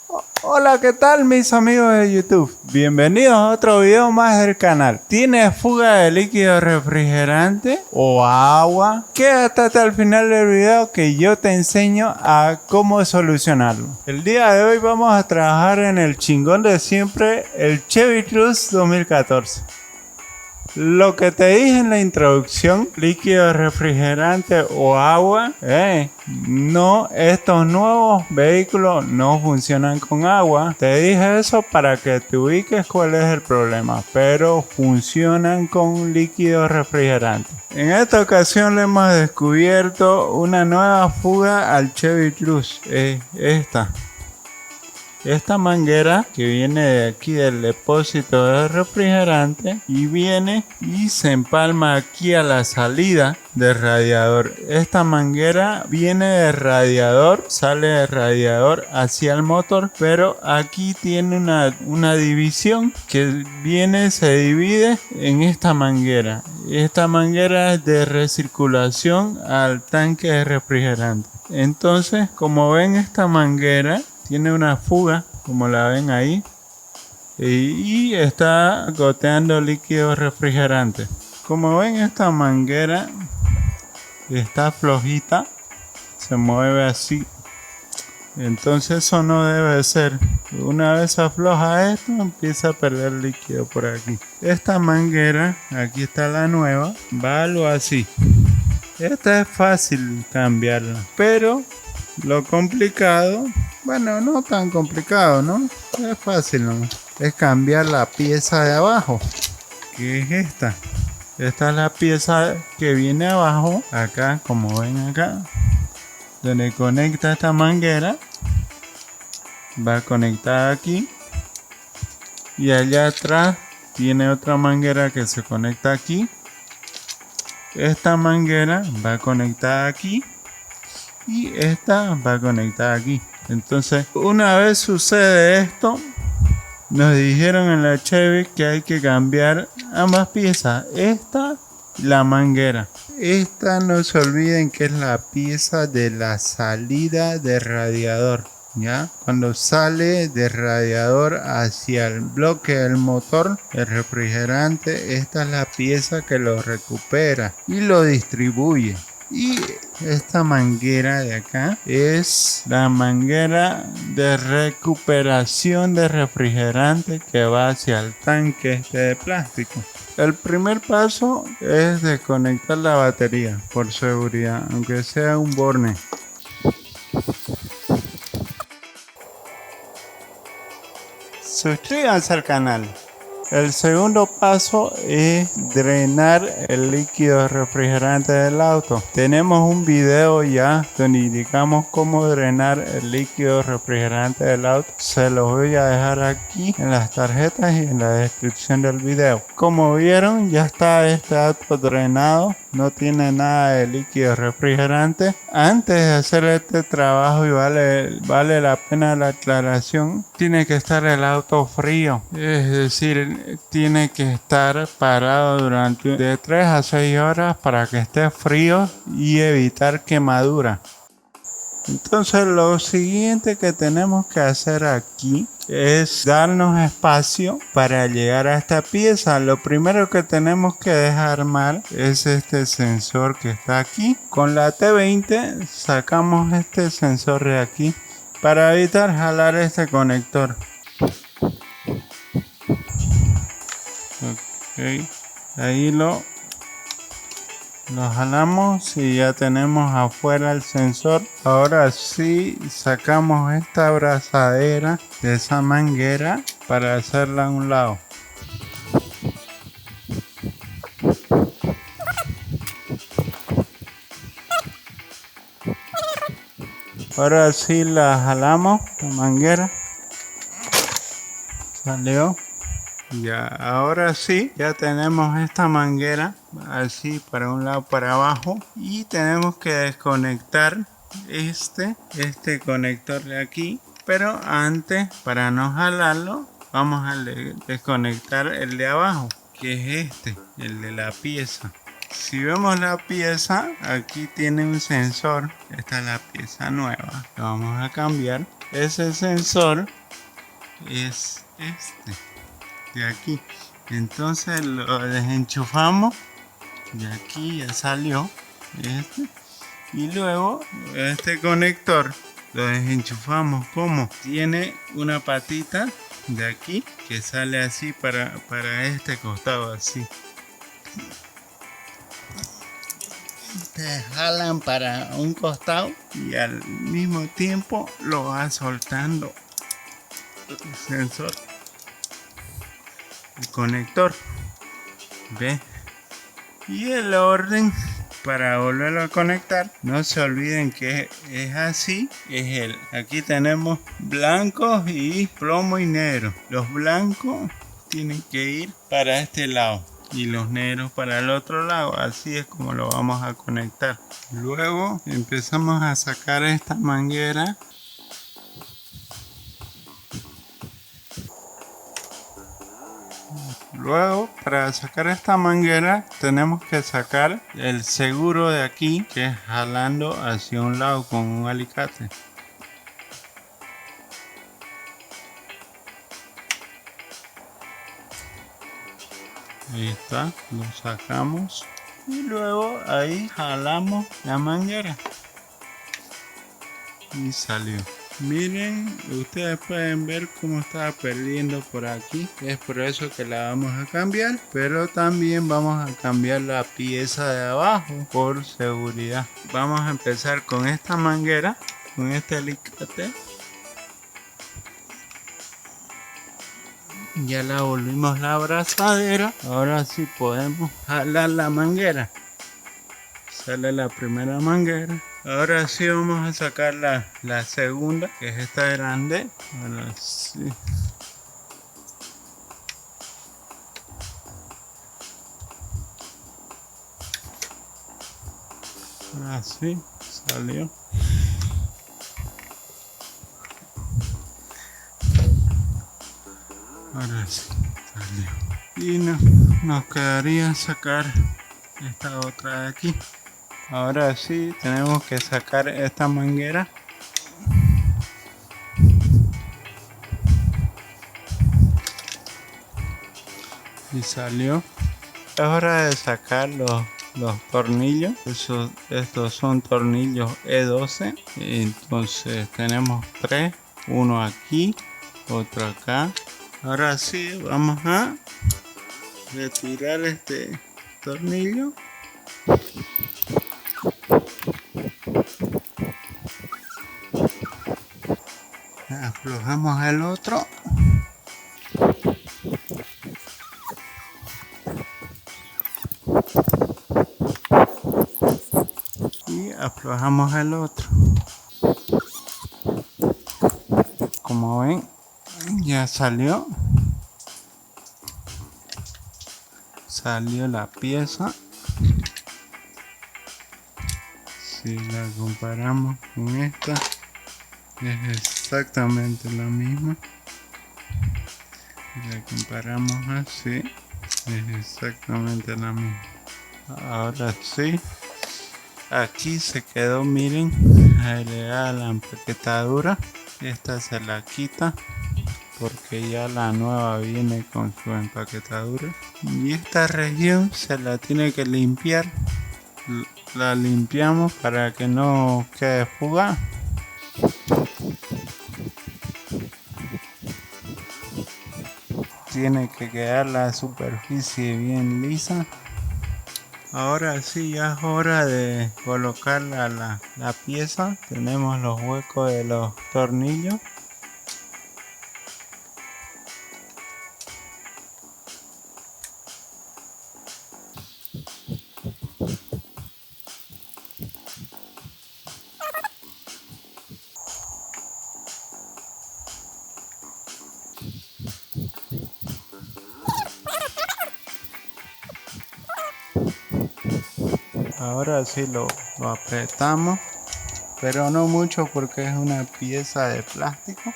Hola, ¿qué tal mis amigos de YouTube? Bienvenidos a otro video más del canal. ¿Tienes fuga de líquido refrigerante o agua? Quédate hasta el final del video que yo te enseño a cómo solucionarlo. El día de hoy vamos a trabajar en el chingón de siempre, el Chevy Cruze 2014. Lo que te dije en la introducción, líquido refrigerante o agua, no, estos nuevos vehículos no funcionan con agua. Te dije eso para que te ubiques cuál es el problema, pero funcionan con líquido refrigerante. En esta ocasión le hemos descubierto una nueva fuga al Chevy Cruze, esta manguera que viene de aquí del depósito de refrigerante y viene y se empalma aquí a la salida del radiador. Esta manguera viene del radiador, sale del radiador hacia el motor, pero aquí tiene una división que se divide en esta manguera. Esta manguera es de recirculación al tanque de refrigerante. Entonces, como ven, esta manguera tiene una fuga, como la ven ahí, y está goteando líquido refrigerante. Como ven, esta manguera está flojita, se mueve así. Entonces eso no debe ser. Una vez afloja esto, empieza a perder líquido por aquí. Esta manguera, aquí está la nueva, va algo así. Esta es fácil cambiarla, pero lo complicado, bueno, no tan complicado, ¿no? Es fácil, ¿no? Es cambiar la pieza de abajo, que es esta. Esta es la pieza que viene abajo, acá, como ven acá, donde conecta esta manguera. Va conectada aquí. Y allá atrás tiene otra manguera que se conecta aquí. Esta manguera va conectada aquí. Y esta va conectada aquí. Entonces, una vez sucede esto, nos dijeron en la Chevy que hay que cambiar ambas piezas. Esta y la manguera. Esta, no se olviden que es la pieza de la salida del radiador. ¿Ya? Cuando sale del radiador hacia el bloque del motor, el refrigerante, esta es la pieza que lo recupera y lo distribuye. Y esta manguera de acá es la manguera de recuperación de refrigerante que va hacia el tanque de plástico. El primer paso es desconectar la batería por seguridad, aunque sea un borne. Suscríbanse al canal. El segundo paso es drenar el líquido refrigerante del auto. Tenemos un video ya donde indicamos cómo drenar el líquido refrigerante del auto. Se los voy a dejar aquí en las tarjetas y en la descripción del video. Como vieron, ya está este auto drenado. No tiene nada de líquido refrigerante. Antes de hacer este trabajo, y vale la pena la aclaración, tiene que estar el auto frío. Es decir, tiene que estar parado durante de 3 a 6 horas para que esté frío y evitar quemadura. Entonces lo siguiente que tenemos que hacer aquí es darnos espacio para llegar a esta pieza. Lo primero que tenemos que desarmar es este sensor que está aquí. Con la T20 sacamos este sensor de aquí para evitar jalar este conector. Okay. Ahí lo jalamos y ya tenemos afuera el sensor. Ahora sí sacamos esta abrazadera de esa manguera para hacerla a un lado. Ahora sí la jalamos, la manguera. Salió. Ya, ahora sí, ya tenemos esta manguera así para un lado, para abajo, y tenemos que desconectar este conector de aquí, pero antes, para no jalarlo, vamos a desconectar el de abajo, que es el de la pieza. Si vemos la pieza, aquí tiene un sensor. Esta es la pieza nueva. La vamos a cambiar. ese sensor es este de aquí. Entonces lo desenchufamos. De aquí ya salió este. Y luego este conector lo desenchufamos. Como tiene una patita de aquí que sale así para este costado así. Te jalan para un costado y al mismo tiempo lo va soltando el sensor, el conector. ¿Ve? Y el orden para volverlo a conectar, no se olviden que es así, aquí tenemos blancos y plomo y negro. Los blancos tienen que ir para este lado y los negros para el otro lado. Así es como lo vamos a conectar. Luego empezamos a sacar esta manguera. Luego, para sacar esta manguera, tenemos que sacar el seguro de aquí, que es jalando hacia un lado con un alicate. Ahí está, lo sacamos. Y luego ahí jalamos la manguera. Y salió. Miren, ustedes pueden ver cómo estaba perdiendo por aquí. Es por eso que la vamos a cambiar. Pero también vamos a cambiar la pieza de abajo por seguridad. Vamos a empezar con esta manguera, con este alicate. Ya la volvimos la abrazadera. Ahora sí podemos jalar la manguera. Sale la primera manguera. Ahora sí vamos a sacar la segunda, que es esta grande. Ahora sí. Ahora sí, salió. Ahora sí, salió. Y nos quedaría sacar esta otra de aquí. Ahora sí, tenemos que sacar esta manguera. Y salió. Es hora de sacar los tornillos. Estos son tornillos E12. Entonces tenemos 3. Uno aquí, otro acá. Ahora sí, vamos a retirar este tornillo. Aflojamos el otro. Y aflojamos el otro. Como ven, ya salió. Salió la pieza. Si la comparamos con esta, es exactamente la misma. Si la comparamos así, es exactamente la misma. Ahora sí, aquí se quedó, miren, agregada la empaquetadura. Esta se la quita porque ya la nueva viene con su empaquetadura. Y esta región se la tiene que limpiar. La limpiamos para que no quede fuga. Tiene que quedar la superficie bien lisa. Ahora sí, ya es hora de colocar la pieza. Tenemos los huecos de los tornillos. Ahora sí lo apretamos, pero no mucho porque es una pieza de plástico.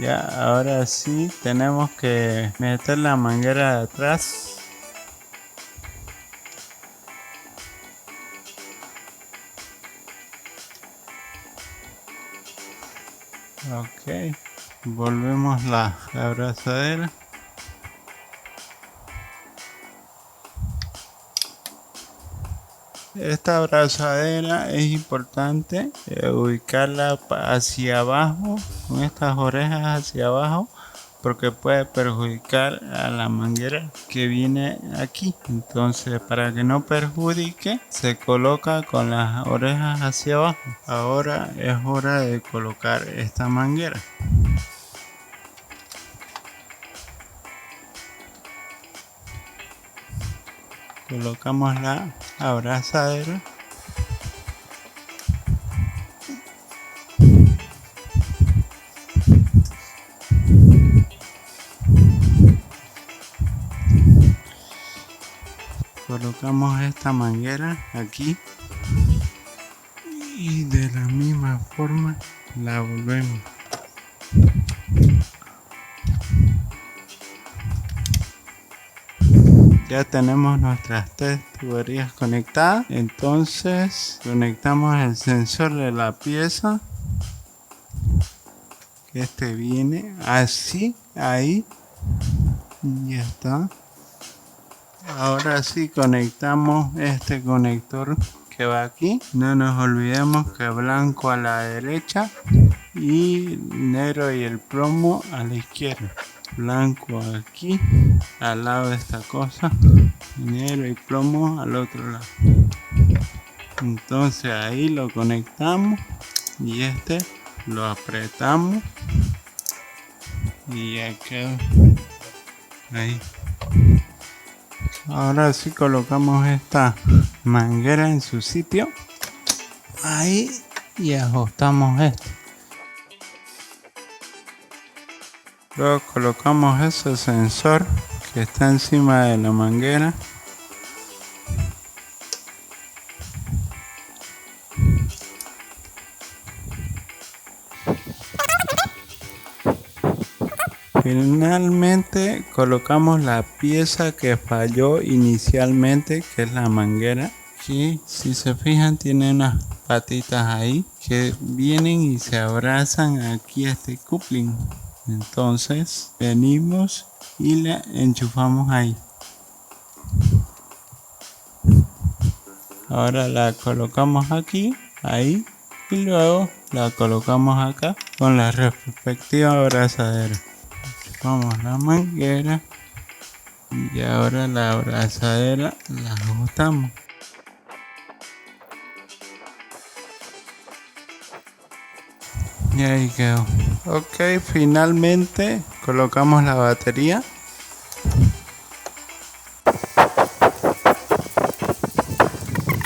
Ya, ahora sí tenemos que meter la manguera de atrás. Ok, volvemos la abrazadera. Esta abrazadera es importante ubicarla hacia abajo, con estas orejas hacia abajo, porque puede perjudicar a la manguera que viene aquí. Entonces, para que no perjudique, se coloca con las orejas hacia abajo. Ahora es hora de colocar esta manguera. Colocamos la abrazadera. Colocamos esta manguera aquí y de la misma forma la volvemos. Ya tenemos nuestras 3 tuberías conectadas. Entonces conectamos el sensor de la pieza. Que este viene así, ahí. Ya está. Ahora sí conectamos este conector que va aquí. No nos olvidemos que blanco a la derecha y negro y el plomo a la izquierda. Blanco aquí al lado de esta cosa, negro y plomo al otro lado. Entonces ahí lo conectamos y este lo apretamos y ya quedó ahí. Ahora sí colocamos esta manguera en su sitio ahí y ajustamos esto. Luego colocamos ese sensor que está encima de la manguera. Finalmente colocamos la pieza que falló inicialmente, que es la manguera. Que si se fijan tiene unas patitas ahí que vienen y se abrazan aquí a este coupling. Entonces venimos y la enchufamos ahí. Ahora la colocamos aquí, ahí, y luego la colocamos acá con la respectiva abrazadera. Enchufamos la manguera y ahora la abrazadera la ajustamos. Y ahí quedó. Ok, finalmente colocamos la batería.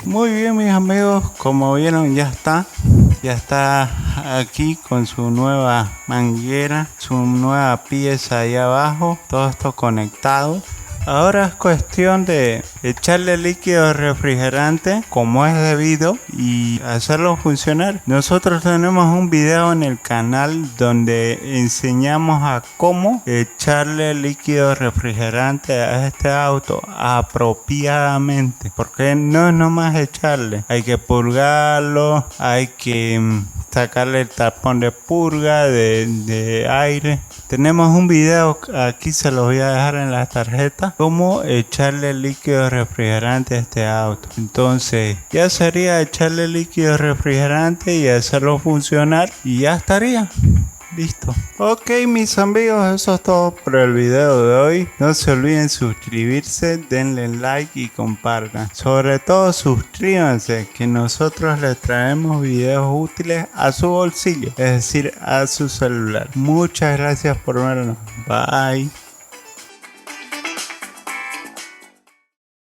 Muy bien, mis amigos, como vieron ya está aquí con su nueva manguera, su nueva pieza ahí abajo, todo esto conectado. Ahora es cuestión de echarle líquido refrigerante como es debido y hacerlo funcionar. Nosotros tenemos un video en el canal donde enseñamos a cómo echarle líquido refrigerante a este auto apropiadamente, porque no es nomás echarle, hay que purgarlo, hay que sacarle el tapón de purga de aire. Tenemos un video, aquí se los voy a dejar en la tarjeta, cómo echarle líquido refrigerante a este auto. Entonces ya sería echarle líquido refrigerante y hacerlo funcionar y ya estaría listo. Ok, mis amigos, eso es todo por el video de hoy. No se olviden suscribirse, denle like y compartan. Sobre todo suscríbanse, que nosotros les traemos videos útiles a su bolsillo, es decir, a su celular. Muchas gracias por vernos. Bye.